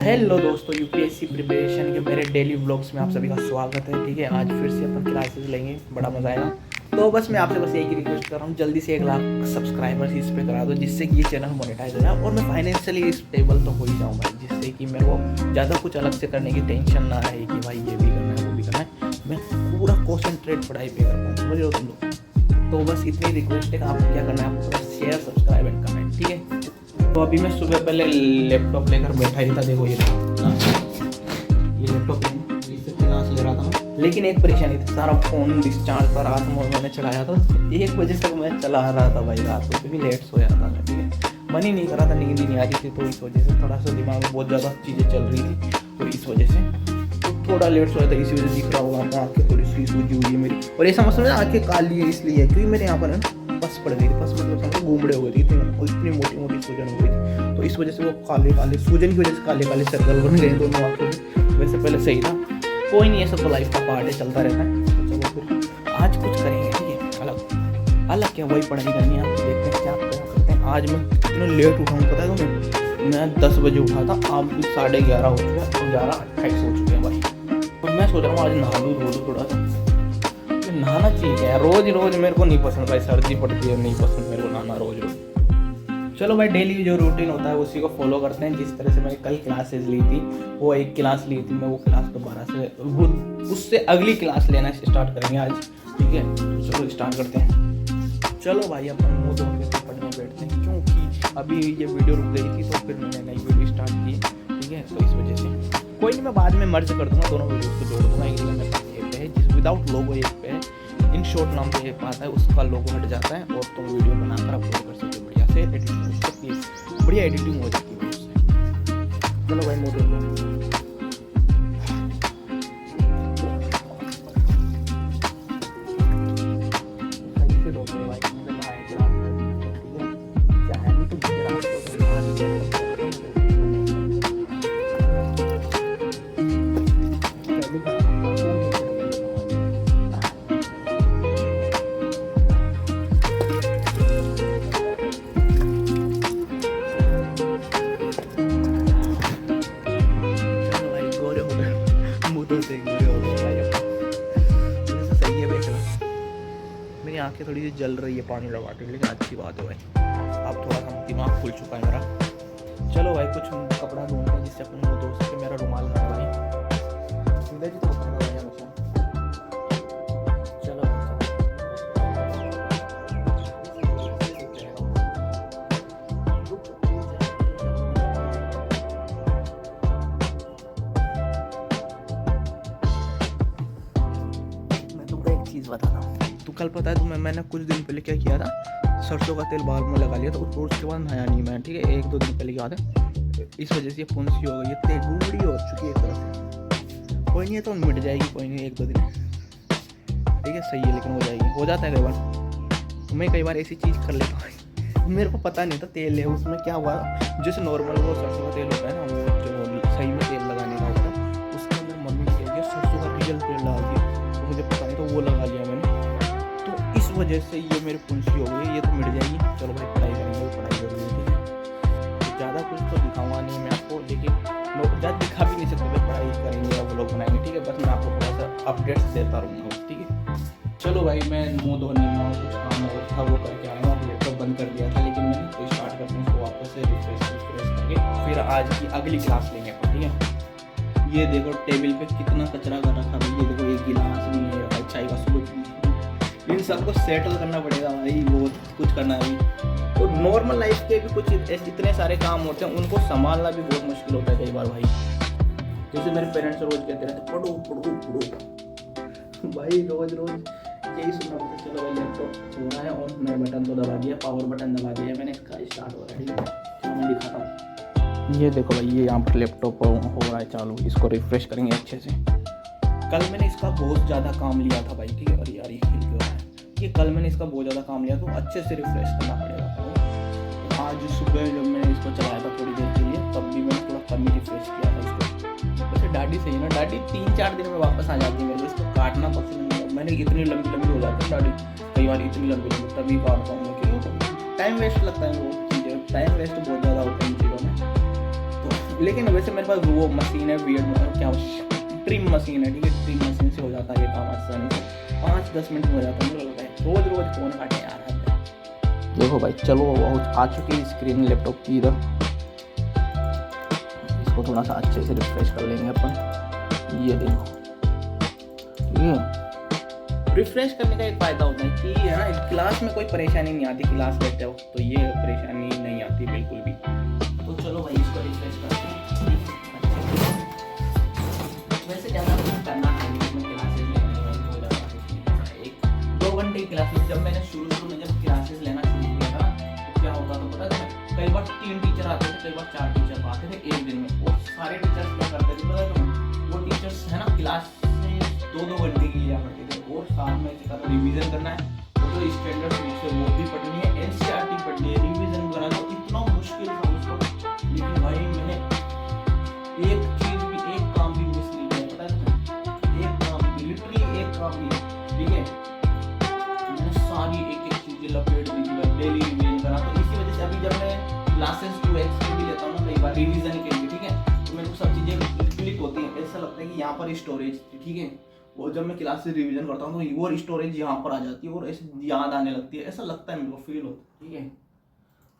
Hello दोस्तों, UPSC preparation के मेरे डेली व्लॉग्स में आप सभी का स्वागत है। ठीक है, आज फिर से अपन क्लासेस लेंगे, बड़ा मजा आएगा। तो बस मैं आपसे बस यही रिक्वेस्ट कर रहा हूँ, जल्दी से 1 लाख सब्सक्राइबर्स इस पे करा दो, जिससे कि ये चैनल मोनेटाइज हो जाए और मैं फाइनेंशियली स्टेबल तो हो ही जाऊँ भाई, जिससे कि मेरे को ज़्यादा कुछ अलग से करने की टेंशन ना आए कि भाई ये भी करना है वो भी करना है। मैं पूरा कॉन्सेंट्रेट पढ़ाई पे कर पाऊँ, समझ लो तुम लोग। तो बस इतनी रिक्वेस्ट है कि आपको क्या करना है, आपको बस शेयर, सब्सक्राइब एंड कमेंट। ठीक है, तो अभी मैं सुबह पहले लैपटॉप लेकर बैठा ही था। देखो ये लैपटॉप इससे क्लास ले रहा था, लेकिन एक परेशानी थी, सारा फ़ोन डिस्चार्ज था। रात में मैंने चलाया था 1 बजे तक मैं चला रहा था भाई, रात को क्योंकि लेट सोया था मैं। ठीक है, मन ही नहीं कर रहा था, नींद ही नहीं आ रही थी, तो इस वजह से थोड़ा सा दिमाग में बहुत ज़्यादा चीज़ें चल रही थी, तो इस वजह से थोड़ा लेट सोया था। इसी वजह से दिख रहा होगा आपको, आँखें थोड़ी सी सूजी हुई है मेरी। और ऐसा मसला है आँखें काली है इसलिए क्योंकि मेरे यहाँ पर है ना पस पड़ गई थी। पस मतलब समझो घूमड़े हो गई थी, इतनी मोटी मोटी सूजन हो गई थी, तो इस वजह से वो काले काले सूजन की वजह से काले काले सर्कल बन गए दोनों आँखों में। वैसे पहले सही था, कोई नहीं, है सब तो लाइफ का पार्ट है, चलता रहता है। तो चलो फिर आज कुछ करेंगे। ठीक है, अलग अलग क्या, वही पढ़ाई करनी है। आप देखते हैं क्या करते हैं। आज मैं इतना लेट उठा हूँ पता है तुम्हें, मैं 10 बजे उठा था, आप भी 11:30 हो चुके हैं, 11:28 हो चुके हैं भाई। तो मैं सोच रहा हूँ आज नहा लूँ, धो लूँ थोड़ा सा। नहाना चाहिए रोज रोज, मेरे को नहीं पसंद भाई, सर्दी पड़ती है, नहीं पसंद मेरे को नहाना रोज रोज। चलो भाई, डेली जो रूटीन होता है उसी को फॉलो करते हैं। जिस तरह से मैंने कल क्लासेस ली थी, वो एक क्लास ली थी मैं, वो क्लास दोबारा से वो उससे अगली क्लास लेना स्टार्ट करेंगे आज। ठीक है, तो चलो स्टार्ट करते हैं। चलो भाई, अपन मुँह धो के पढ़ने बैठते हैं, क्योंकि अभी ये वीडियो रुक गई थी, तो फिर मैंने नई वीडियो स्टार्ट की। ठीक है, तो इस वजह से कोई नहीं, मैं बाद में मर्ज कर दूंगा, दोनों वीडियो को जोड़ दूंगा। एक जगह है जिस विदाउट लोगो एक पे है, इन शॉर्ट नाम पे एक आता है, उसका लोगो हट जाता है और तुम वीडियो बनाकर अपलोड कर सकते हो बढ़िया से, एडिटिंग हो सकती है, बढ़िया एडिटिंग हो जाती है उससे। चलो भाई, मोटर लो। मेरी आंखें थोड़ी सी जल रही है पानी लगा के, लेकिन अच्छी बात है भाई, अब थोड़ा सा दिमाग खुल चुका है मेरा। चलो भाई, कुछ कपड़ा ढूंढते हैं जिससे अपन मुँह धो सके। मेरा रुमाल ना भाई, सीधा जी तो कपड़ा भाई हमेशा। चलो मैं तुमको एक चीज़ बताता हूँ। तो कल पता है तुम्हें, मैंने कुछ दिन पहले क्या किया था, सरसों का तेल बाल में लगा लिया था, उसके बाद नहाया नहीं मैं। ठीक है, 1-2 दिन पहले याद है, इस वजह से ये फुंसी हो गई, ये तेल गुमड़ी हो चुकी है एक तरह से। कोई नहीं है, तो मिट जाएगी, कोई नहीं, 1-2 दिन। ठीक है, सही है, लेकिन हो जाएगी, हो जाता है कई बार। मैं कई बार ऐसी चीज़ कर लेता हूँ, मेरे को पता नहीं था तेल है उसमें, क्या हुआ जैसे नॉर्मल वो सरसों का तेल होता है ना, वो जो सही में तेल लगाने का होता है, उसके अंदर मम्मी ने क्या किया, सरसों का रियल तेल डाल दिया, तो मुझे पता नहीं, तो वो लगा लिया मैंने, तो इस वजह से ये मेरी फुंसी हो गई। ये तो मिट जाएगी। चलो भाई, पढ़ाई करेंगे, पढ़ाई जरूरी है। ठीक है, ज़्यादा कुछ तो दिखाऊंगा नहीं मैं आपको, लेकिन ज़्यादा दिखा भी नहीं सकते भाई, पढ़ाई करेंगे या व्लॉग बनाएंगे। ठीक है, बस मैं आपको थोड़ा सा अपडेट्स देता रहूँगा। ठीक है, चलो भाई, मैं मुँह धोने में कुछ काम था वो करके आया हूँ, लैपटॉप बंद कर दिया था, लेकिन मैंने तो स्टार्ट करते हैं इसको वापस से रिफ्रेश करके, फिर आज की अगली क्लास लेंगे अपन। ठीक है, ये देखो टेबल पे कितना कचरा कर रखा भाई, ये देखो एक गिलास भी नहीं रखा चाय का, सुबह इन सबको सेटल करना पड़ेगा भाई, बहुत कुछ करना है अभी। तो नॉर्मल लाइफ के भी कुछ इतने सारे काम होते हैं, उनको संभालना भी बहुत मुश्किल होता है कई बार भाई। जैसे मेरे पेरेंट्स रोज कहते रहते पढ़ो पढ़ो पढ़ो भाई, रोज रोज यही सुनना पड़ता है। चलो भाई, लैपटॉप हो रहा है और मैं बटन तो दबा दिया, पावर बटन दबा दिया मैंने, इसका स्टार्ट हो रहा है। ठीक है, चलो मैं दिखाता हूँ। ये देखो भाई, ये यहाँ पर लैपटॉप हो रहा है चालू, इसको रिफ्रेश करेंगे अच्छे से। कल मैंने इसका बहुत ज़्यादा काम लिया था भाई। ठीक है, अरे यार ये हिल क्यों रहा है, ये कल मैंने इसका बहुत ज़्यादा काम लिया, तो अच्छे से रिफ्रेश करना पड़ेगा। तो आज सुबह जब मैंने इसको चलाया था थोड़ी देर के लिए, तब भी मैंने थोड़ा कम ही रिफ्रेश किया था इसको। वैसे डाडी सही है ना, डाडी 3-4 दिन में वापस आ जाती है मेरे को, इसको काटना पसंद नहीं है। मैंने इतनी लंबी लंबी हो जाती है डाडी, कई बार इतनी लंबी लंबी तभी काटता हूँ, क्योंकि टाइम वेस्ट लगता है वो चीज़ें, टाइम वेस्ट बहुत ज़्यादा होता है इन चीज़ों में। तो लेकिन वैसे मेरे पास वो मशीन है क्या ट्रिम मशीन है, ठीक है, ट्रिम मशीन से हो जाता है ये काम आसानी से, 5-10 मिनट में हो जाता है। मुझे लगता है रोज रोज फ़ोन काटे यार है। देखो भाई चलो आ चुकी है स्क्रीन लैपटॉप की इधर, इसको थोड़ा सा अच्छे से रिफ्रेश कर लेंगे अपन। ये देखो, ठीक है, रिफ्रेश करने का एक फ़ायदा होता है कि है ना, क्लास में कोई परेशानी नहीं आती, क्लास लेते हो तो ये परेशानी नहीं आती बिल्कुल भी। तो चलो भाई इसको रिफ्रेश करते हैं। वैसे ज़्यादा कुछ करना है इसमें, क्लासेस लेने में 1-2 घंटे की क्लासेस। जब मैंने शुरू में जब क्लासेस लेना शुरू किया था तो क्या होता था पता है, कई बार 3 टीचर आते थे, कई बार 4 टीचर आते थे एक दिन में। और सारे टीचर्स क्या करते थे पता है, वो टीचर्स है ना क्लास से 2-2 घंटे की लिया करते थे, और साथ में रिविजन करना है, वो जो स्टैंडर्ड बुक्स है वो भी पढ़नी है, एनसीईआरटी पढ़नी है, रिविजन करना है। तो इतना मुश्किल था उसको, लेकिन भाई मैंने एक चीज भी, एक काम भी मिस नहीं किया पता है, एक काम भी, लिटरली एक काम भी, ठीक है, मैंने सारी एक चीजें लपेट दी थी, डेली रिवीजन करा। तो इसी वजह से अभी जब मैं क्लासेस 2x भी लेता हूँ ना कई बार रिवीजन के लिए, ठीक है, तो मेरे को सब चीजें क्लिक होती हैं, ऐसा लगता है कि यहाँ पर स्टोरेज थी, ठीक है, और जब मैं क्लास से रिवीजन करता हूँ तो वो स्टोरेज यहाँ पर आ जाती है और ऐसे याद आने लगती है, ऐसा लगता है मेरे को, फील होता है, ठीक है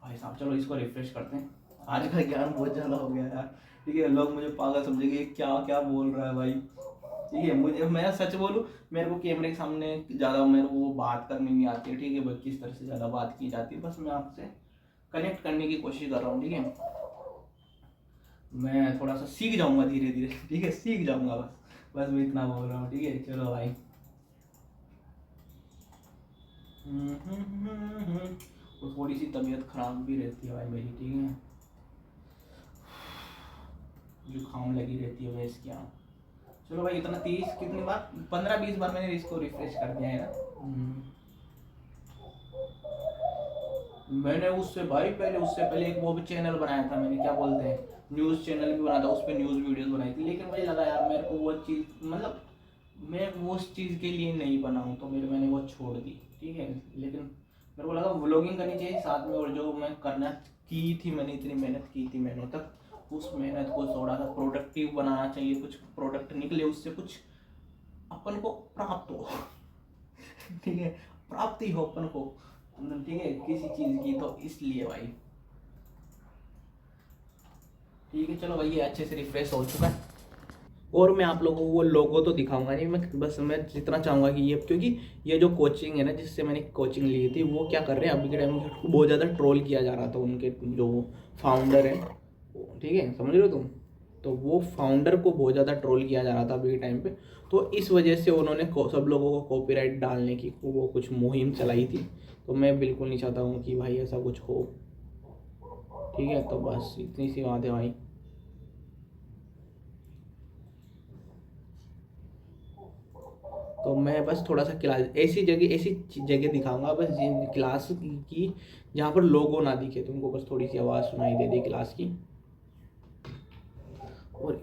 भाई साहब। चलो इसको रिफ्रेश करते हैं। आज का ज्ञान बहुत ज़्यादा हो गया यार, ठीक है, लोग मुझे पागल समझेंगे, क्या क्या बोल रहा है भाई, ठीक है। मुझे, मैं सच बोलूँ, मेरे को कैमरे के सामने ज़्यादा मेरे को बात करनी नहीं आती है, ठीक है, बस किस तरह से ज़्यादा बात की जाती है, बस मैं आपसे कनेक्ट करने की कोशिश कर रहा हूँ, ठीक है। मैं थोड़ा सा सीख जाऊँगा धीरे धीरे, ठीक है, सीख जाऊँगा, बस मैं इतना बोल रहा हूँ, ठीक है। चलो भाई, तो थोड़ी सी तबीयत खराब भी रहती है भाई मेरी, ठीक है, जुकाम लगी रहती है वैसे क्या। चलो भाई इतना 30 कितनी बार 15-20 बार मैंने इसको रिफ्रेश कर दिया है ना। मैंने उससे भाई पहले एक वो भी चैनल बनाया था मैंने, क्या बोलते हैं, न्यूज़ चैनल भी बनाया था, उस पर न्यूज़ वीडियोस बनाई थी, लेकिन मुझे लगा यार मेरे को वो चीज़, मतलब मैं वो उस चीज़ के लिए नहीं बनाऊँ, तो मैंने वो छोड़ दी, ठीक है। लेकिन मेरे को लगा व्लॉगिंग करनी चाहिए साथ में, और जो मैं करना की थी, मैंने इतनी मेहनत की थी महीनों तक, उस मेहनत को थोड़ा सा प्रोडक्टिव बनाना चाहिए, कुछ प्रोडक्ट निकले उससे, कुछ अपन को प्राप्त हो, ठीक है, प्राप्ति हो अपन को, ठीक है, किसी चीज़ की, तो इसलिए भाई, ठीक है। चलो भाई ये अच्छे से रिफ्रेश हो चुका है, और मैं आप लोगों को वो लोगो तो दिखाऊंगा नहीं, मैं जितना चाहूँगा कि ये, क्योंकि ये जो कोचिंग है ना जिससे मैंने कोचिंग ली थी, वो क्या कर रहे हैं अभी के टाइम में, बहुत ज़्यादा ट्रोल किया जा रहा था, उनके जो फाउंडर है, ठीक है, समझ रहे हो तुम, तो वो फाउंडर को बहुत ज़्यादा ट्रोल किया जा रहा था अभी के टाइम पे, तो इस वजह से उन्होंने सब लोगों को कॉपीराइट डालने की वो कुछ मुहिम चलाई थी। तो मैं बिल्कुल नहीं चाहता हूँ कि भाई ऐसा कुछ हो, ठीक है, तो बस इतनी सी बात है भाई। तो मैं बस थोड़ा सा क्लास ऐसी जगह दिखाऊंगा बस क्लास की जहाँ पर लोगो ना दिखे तुमको, बस थोड़ी सी आवाज़ सुनाई दे दे क्लास की, और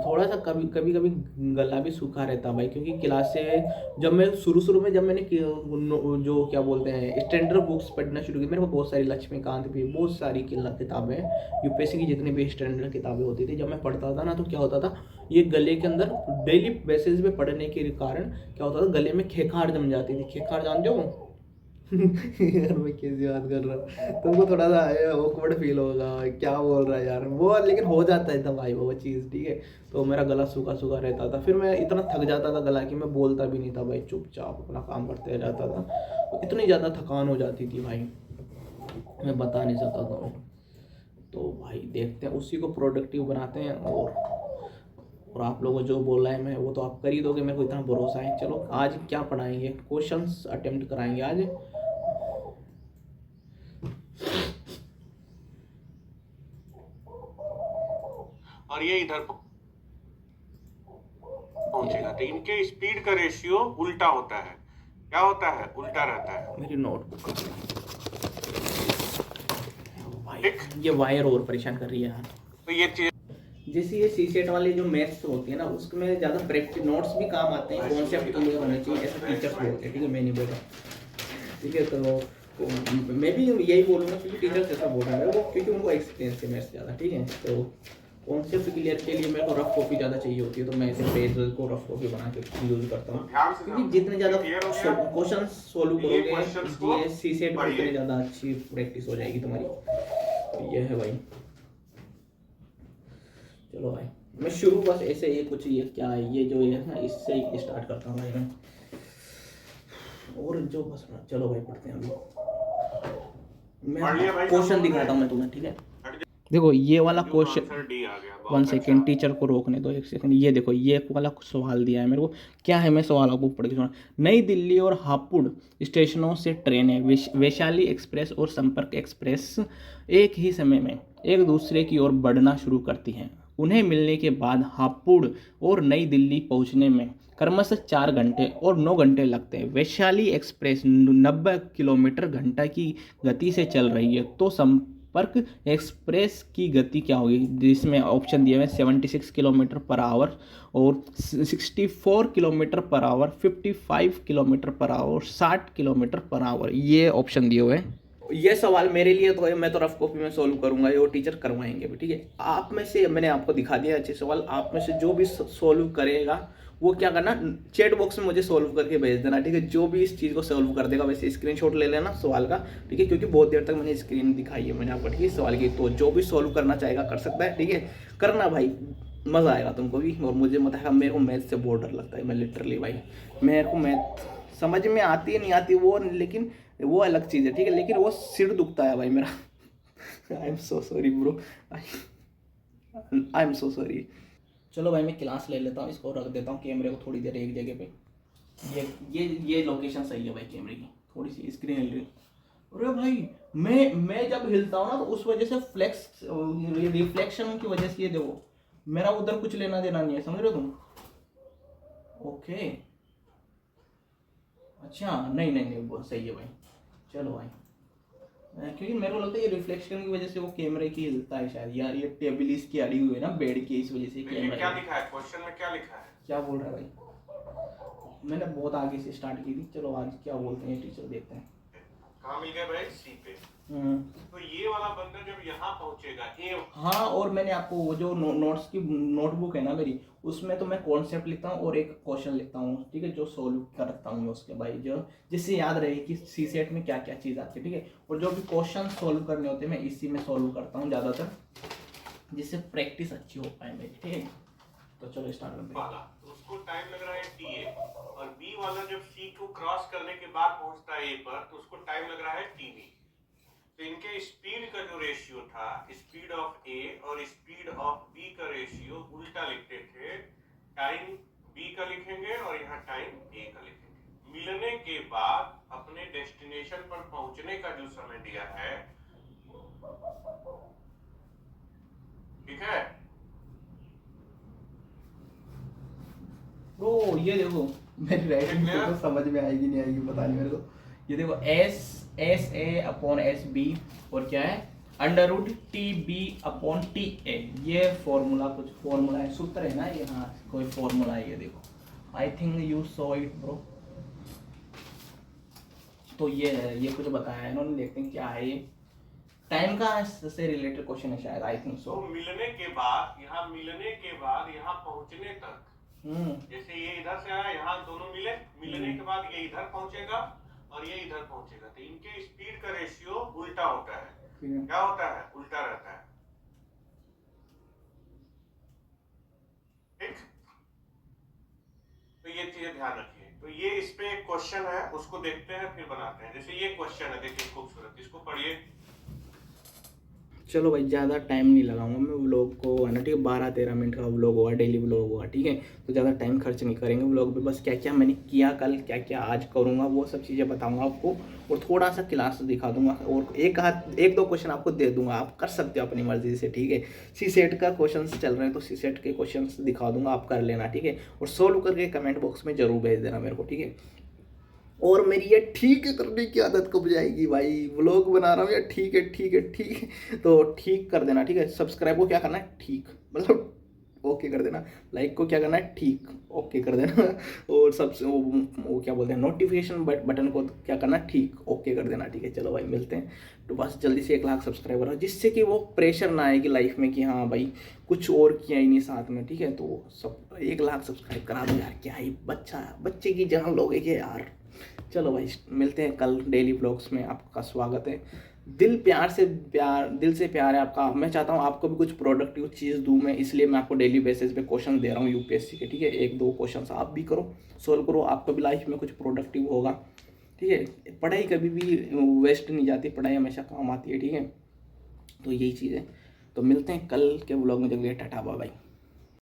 थोड़ा सा कभी कभी गला भी सूखा रहता भाई, क्योंकि क्लास से जब मैं शुरू में जब मैंने जो क्या बोलते हैं स्टैंडर्ड बुक्स पढ़ना शुरू की, मेरे को बहुत सारी लक्ष्मीकांत भी, बहुत सारी किताबें, यूपीएससी की जितनी भी स्टैंडर्ड किताबें होती थी, जब मैं पढ़ता था ना तो क्या होता था, ये गले के अंदर डेली बेसिस पे पढ़ने के कारण क्या होता था, गले में खेखार जम जाती थी। खेखार जानते हो? यार मैं कैसी बात कर रहा हूँ, तुमको थोड़ा सा ऑकवर्ड फील होगा, क्या बोल रहा है यार वो, लेकिन हो जाता है था भाई वो चीज़, ठीक है। तो मेरा गला सूखा सूखा रहता था, फिर मैं इतना थक जाता था गला कि मैं बोलता भी नहीं था भाई, चुपचाप अपना काम करते रहता था, तो इतनी ज़्यादा थकान हो जाती थी भाई, मैं बता नहीं सकता था। तो भाई देखते हैं, उसी को प्रोडक्टिव बनाते हैं, और आप लोगों जो बोल रहा है मैं वो तो आप कर ही दोगे, मेरे को इतना भरोसा है। चलो आज क्या पढ़ाएंगे, क्वेश्चंस अटेम्प्ट कराएंगे आज। और ये इधर पहुंचेगा, तो इनके स्पीड का रेशियो उल्टा होता है। क्या होता है? उल्टा रहता है। मेरी नोटबुक ये वायर और परेशान कर रही है यार। तो ये चीज जैसे ये सीसेट वाली जो मैथ्स होती है ना, उसमें ज़्यादा प्रैक्टिस नोट्स भी काम आते हैं, कॉन्सेप्ट क्लियर होने चाहिए, ऐसा टीचर्स बोलते हैं, ठीक है, मैं नहीं बोला, ठीक है। तो मैं भी यही बोलूँगा, क्योंकि टीचर्स ऐसा बोल रहे हैं वो, क्योंकि उनको एक्सपीरियंस है मैथ्स ज़्यादा, ठीक है। तो कॉन्सेप्ट क्लियर के लिए मेरे को रफ कॉपी ज़्यादा चाहिए होती है, तो मैं इसे पेज को रफ कॉपी बना के यूज करता हूँ, ध्यान से क्योंकि जितने ज़्यादा क्वेश्चन सोल्व करोगे जीएस सी सेट में उतनी ज़्यादा अच्छी प्रैक्टिस हो जाएगी तुम्हारी। तो ये है भाई। चलो भाई मैं शुरू बस ऐसे ये कुछ ये क्या है ये जो ये ना इससे ही स्टार्ट करता हूँ भाई मैं, और जो बस चलो भाई पढ़ते हैं अभी। मैं क्वेश्चन दिखाता हूँ मैं तुम्हें, ठीक है। देखो ये वाला क्वेश्चन, वन सेकेंड टीचर को रोकने दो, एक सेकेंड। ये देखो ये वाला सवाल दिया है मेरे को, क्या है मैं सवाल आपको पढ़ के सुना। नई दिल्ली और हापुड़ स्टेशनों से ट्रेनें वैशाली एक्सप्रेस और संपर्क एक्सप्रेस एक ही समय में एक दूसरे की ओर बढ़ना शुरू करती हैं। उन्हें मिलने के बाद हापुड़ और नई दिल्ली पहुंचने में क्रमशः 4 घंटे और 9 घंटे लगते हैं। वैशाली एक्सप्रेस 90 किलोमीटर घंटा की गति से चल रही है, तो संपर्क एक्सप्रेस की गति क्या होगी, जिसमें ऑप्शन दिए हुए 76 किलोमीटर पर आवर और 64 kilometre per hour, 55 kilometre per hour, 60 kilometre per hour, ये ऑप्शन दिए हुए हैं। ये सवाल मेरे लिए तो है, मैं तो रफ कॉपी में सॉल्व करूंगा, ये वो टीचर करवाएंगे भी, ठीक है। आप में से मैंने आपको दिखा दिया अच्छे सवाल, आप में से जो भी सॉल्व करेगा वो क्या करना, चैट बॉक्स में मुझे सॉल्व करके भेज देना, ठीक है। जो भी इस चीज़ को सॉल्व कर देगा वैसे स्क्रीनशॉट ले लेना सवाल का, ठीक है, क्योंकि बहुत देर तक मैंने स्क्रीन दिखाई है मैंने आपको, ठीक है, सवाल की। तो जो भी सॉल्व करना चाहेगा कर सकता है, ठीक है, करना भाई, मज़ा आएगा तुमको भी और मुझे मत है। मेरे को मैथ से बहुत डर लगता है, मैं लिटरली भाई, मेरे को मैथ समझ में आती है नहीं आती वो, लेकिन वो अलग चीज़ है, ठीक है, लेकिन वो सिर दुखता है भाई मेरा। I am so sorry bro, I am so sorry. चलो भाई मैं क्लास ले लेता हूँ, इसको रख देता हूँ कैमरे को थोड़ी देर एक जगह पे। ये लोकेशन सही है भाई कैमरे की, थोड़ी सी स्क्रीन हिल रही। अरे भाई मैं जब हिलता हूँ ना तो उस वजह से फ्लेक्स रिफ्लेक्शन की वजह से ये देखो मेरा उधर कुछ लेना देना नहीं है, समझ रहे हो तुम। ओके अच्छा नहीं वो सही है भाई। चलो भाई क्योंकि मेरे को लगता है ये रिफ्लेक्शन की वजह से वो कैमरे की हिलता है शायद यार, ये टेबल इसकी अड़ी हुई है ना बेड की, इस वजह से कैमरा। क्या लिखा है क्वेश्चन में, क्या लिखा है, क्या बोल रहा है भाई, मैंने बहुत आगे से स्टार्ट की थी। चलो आज क्या बोलते हैं टीचर, देखते हैं। कहाँ मिल गया भाई, सी पे। तो ये वाला बंदा जब यहाँ पहुंचेगा ए, हाँ, और मैंने आपको वो जो नोट्स की नोटबुक है ना मेरी, उसमें तो मैं कॉन्सेप्ट लिखता हूँ और एक क्वेश्चन लिखता हूँ, ठीक है, जो सोल्व करता हूँ उसके भाई, जो जिससे याद रहे कि सी सेट में क्या क्या चीज़ आती है, ठीक है। और जो भी क्वेश्चन सोल्व करने होते हैं मैं इसी में सोल्व करता हूँ ज़्यादातर, जिससे प्रैक्टिस अच्छी हो पाए मेरी, ठीक है। तो चलो स्टार्ट करते हैं। तो उसको टाइम लग रहा है टी ए, और बी वाला जब सी को क्रॉस करने के बाद पहुंचता है ए पर तो उसको टाइम लग रहा है टी बी। तो इनके स्पीड का जो रेशियो था, स्पीड ऑफ ए और स्पीड ऑफ बी का रेशियो उल्टा लिखते थे, टाइम बी का लिखेंगे और यहाँ टाइम ए का लिखेंगे। मिलने के बाद अपने डेस्टिनेशन पर पहुंचने का जो समय दिया है, ठीक है। ब्रो ये देखो मेरी राइटिंग तो समझ में आएगी नहीं आएगी पता नहीं मेरे को। ये देखो S A upon S B और क्या है under root T B upon T A, ये फॉर्मूला कुछ फॉर्मूला है, सूत्र है ना ये, हाँ कोई फॉर्मूला है ये देखो, I think you saw it bro. तो ये है, ये कुछ बताया है इन्होंने, देखते हैं क्या है ये। टाइम का से रिलेटेड क्वेश्चन है शायद, आई थिंक सो। मिलने के बाद यहाँ पहुंचने तक, जैसे ये इधर से आया, यहाँ दोनों मिलने के बाद ये इधर पहुंचेगा और ये इधर पहुंचेगा, तो इनके स्पीड का रेशियो उल्टा होता है। क्या होता है, उल्टा रहता है, ठीक। तो ये चीजें ध्यान रखिए। तो ये इस पे एक क्वेश्चन है, उसको देखते हैं फिर बनाते हैं। जैसे ये क्वेश्चन है, देखिए खूबसूरत, इसको पढ़िए। चलो भाई ज़्यादा टाइम नहीं लगाऊंगा मैं, व्लॉग को है ना, ठीक है, 12-13 मिनट का व्लॉग होगा, डेली व्लॉग होगा, ठीक है। तो ज़्यादा टाइम खर्च नहीं करेंगे व्लॉग पे, बस क्या क्या मैंने किया कल, क्या क्या आज करूँगा वो सब चीज़ें बताऊँगा आपको, और थोड़ा सा क्लास दिखा दूंगा, और एक दो क्वेश्चन आपको दे दूंगा, आप कर सकते हो अपनी मर्जी से, ठीक है। सी सेट का क्वेश्चन चल रहे हैं तो सी सेट के क्वेश्चन दिखा दूंगा, आप कर लेना, ठीक है। और सोल्व करके कमेंट बॉक्स में जरूर भेज देना मेरे को, ठीक है। और मेरी ये ठीक करने की आदत कब जाएगी भाई, व्लॉग बना रहा हूँ या ठीक है, तो ठीक कर देना, ठीक है। सब्सक्राइब को क्या करना है, ठीक, मतलब ओके कर देना, लाइक को क्या करना है ठीक ओके कर देना, और सबसे वो क्या बोलते हैं नोटिफिकेशन बटन को क्या करना है ठीक ओके कर देना। ठीक है, चलो भाई मिलते हैं। तो बस जल्दी से 1 लाख सब्सक्राइबर हो, जिससे कि वो प्रेशर ना आए कि लाइफ में कि हाँ भाई कुछ और किया ही नहीं साथ में। ठीक है, तो सब 1 लाख सब्सक्राइब करा दो यार, क्या ही बच्चे की जान लोगे कि यार। चलो भाई मिलते हैं कल डेली ब्लॉग्स में, आपका स्वागत है। दिल से प्यार है आपका। मैं चाहता हूँ आपको भी कुछ प्रोडक्टिव चीज़ दूँ मैं, इसलिए मैं आपको डेली बेसिस पे क्वेश्चन दे रहा हूँ यूपीएससी के। ठीक है, 1-2 क्वेश्चन आप भी करो, सोल्व करो, आपका भी लाइफ में कुछ प्रोडक्टिव होगा। ठीक है, पढ़ाई कभी भी वेस्ट नहीं जाती, पढ़ाई हमेशा काम आती है। ठीक है, तो यही चीज़ है। तो मिलते हैं कल के व्लॉग में, जल्दी टाटा बाय बाय।